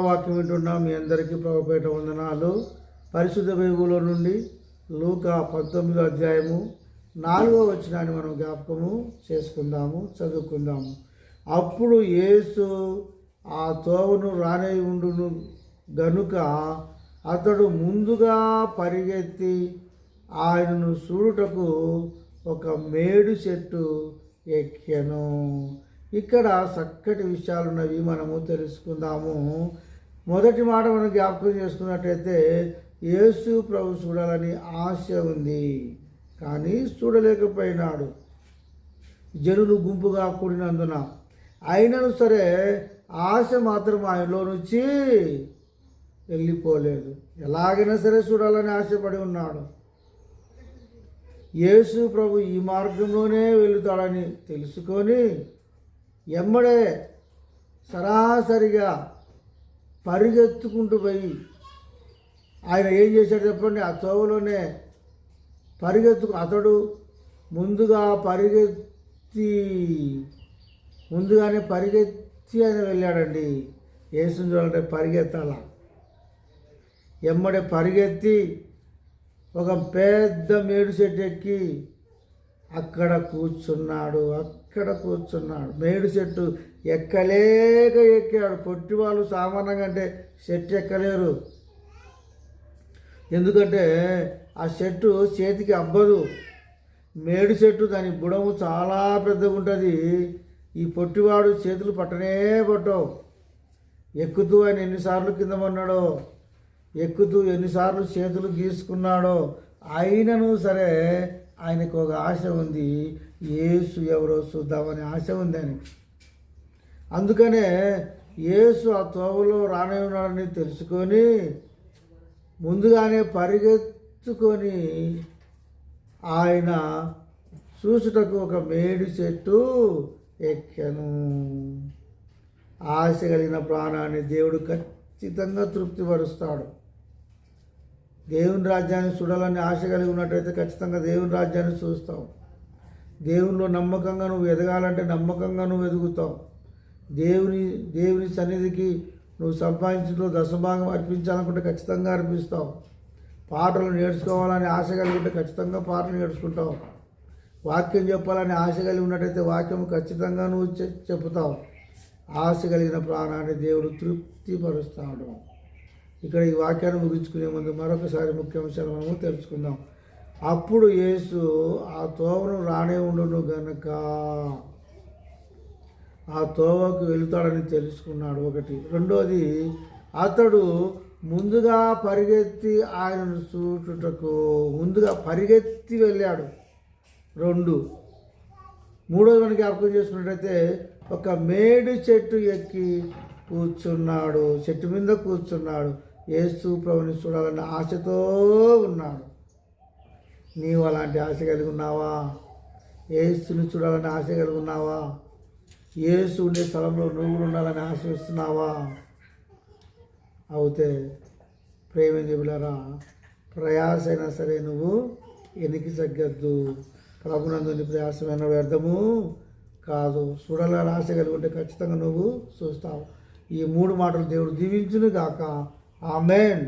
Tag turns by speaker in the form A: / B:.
A: వాక్యం వింటున్నా మీ అందరికీ ప్రభుపేట వందనాలు. పరిశుద్ధ బైబిల్లో నుండి లూకా 19వ అధ్యాయము 4వ వచనాన్ని మనం జ్ఞాపకము చేసుకుందాము, చదువుకుందాము. అప్పుడు యేసు ఆ తోవను రానే ఉండును గనుక అతడు ముందుగా పరిగెత్తి ఆయనను చూడుటకు ఒక మేడు చెట్టు ఎక్కెను. ఇక్కడ చక్కటి విషయాలున్నవి మనము తెలుసుకుందాము. మొదటి మాట మనం జ్ఞాపకం చేసుకున్నట్టయితే యేసు ప్రభు చూడాలని ఆశ ఉంది, కానీ చూడలేకపోయినాడు. జనులు గుంపుగా కూడినందున. అయినను సరే ఆశ మాత్రం ఆయనలో నుంచి వెళ్ళిపోలేదు. ఎలాగైనా సరే చూడాలని ఆశపడి ఉన్నాడు. యేసు ప్రభు ఈ మార్గంలోనే వెళుతాడని తెలుసుకొని ఎమ్మడే సరాసరిగా పరిగెత్తుకుంటూ పోయి ఆయన ఏం చేశాడు చెప్పండి? ఆ తోవలోనే అతడు ముందుగానే పరిగెత్తి ఆయన వెళ్ళాడండి. యేసుని చూడాలంటే పరిగెత్తాల. ఎమ్మడే పరిగెత్తి ఒక పెద్ద మేడు చెట్టు ఎక్కి అక్కడ కూర్చున్నాడు. మేడు చెట్టు ఎక్కాడు. పొట్టి వాళ్ళు సామాన్యంగా అంటే చెట్టు ఎక్కలేరు, ఎందుకంటే ఆ చెట్టు చేతికి అబ్బదు. మేడు చెట్టు దాని బుడము చాలా పెద్దగా ఉంటుంది. ఈ పొట్టివాడు చేతులు పట్టవు. ఎక్కుతూ ఆయన ఎన్నిసార్లు కింద పడినాడో, ఎక్కుతూ ఎన్నిసార్లు చేతులు గీసుకున్నాడో, అయినను సరే ఆయనకు ఒక ఆశ ఉంది. యేసు ఎవరో చూద్దామని ఆశ ఉంది ఆయనకి. అందుకనే యేసు ఆ తోవలో రానే ఉన్నాడని తెలుసుకొని ముందుగానే పరిగెత్తుకొని ఆయన చూసుటకు ఒక మేడి చెట్టు ఎక్కెను. ఆశ కలిగిన ప్రాణాన్ని దేవుడు ఖచ్చితంగా తృప్తిపరుస్తాడు. దేవుని రాజ్యాన్ని చూడాలని ఆశ కలిగి ఉన్నట్టయితే ఖచ్చితంగా దేవుని రాజ్యాన్ని చూస్తావు. దేవునిలో నమ్మకంగా నువ్వు ఎదగాలంటే నమ్మకంగా నువ్వు ఎదుగుతావు. దేవుని సన్నిధికి నువ్వు సంపాదించులో దశభాగం అర్పించాలనుకుంటే ఖచ్చితంగా అర్పిస్తావు. పాటలు నేర్చుకోవాలని ఆశ కలిగి ఉంటే ఖచ్చితంగా పాటలు నేర్చుకుంటావు. వాక్యం చెప్పాలని ఆశ కలిగి ఉన్నట్టయితే వాక్యం ఖచ్చితంగా నువ్వు చెప్పుతావు. ఆశ కలిగిన ప్రాణాన్ని దేవుడు తృప్తిపరుస్తాడు. ఇక్కడ ఈ వాక్యాన్ని ముగించుకునే ముందు మరొకసారి ముఖ్యాంశాలు మనము తెలుసుకుందాం. అప్పుడు యేసు ఆ తోవను రానే ఉండును గనక ఆ తోవకు వెళుతాడని తెలుసుకున్నాడు. ఒకటి. రెండోది, అతడు ముందుగా పరిగెత్తి ఆయనను చూచుటకు పరిగెత్తి వెళ్ళాడు. 2. మూడోది మనకి జ్ఞాపకం చేసుకున్నట్టయితే ఒక మేడు చెట్టు ఎక్కి కూర్చున్నాడు. చెట్టు మీద కూర్చున్నాడు. యేసు ప్రభుని చూడాలన్న ఆశతో ఉన్నాడు. నీవు అలాంటి ఆశ కలిగి ఉన్నావా? యేసుని చూడాలని ఆశ కలిగి ఉన్నావా? యేసు ఉండే స్థలంలో నువ్వు ఉండాలని ఆశిస్తున్నావా? అయితే ప్రేమ చెబులారా, ప్రయాస అయినా సరే నువ్వు ఎనికి తగ్గద్దు. ప్రభునందు నీ ప్రయాసమైన వ్యర్థము కాదు. చూడాలని ఆశ కలిగి ఉంటే ఖచ్చితంగా నువ్వు చూస్తావు. ఈ 3 మాటలు దేవుడు దీవించును గాక. ఆమేన్.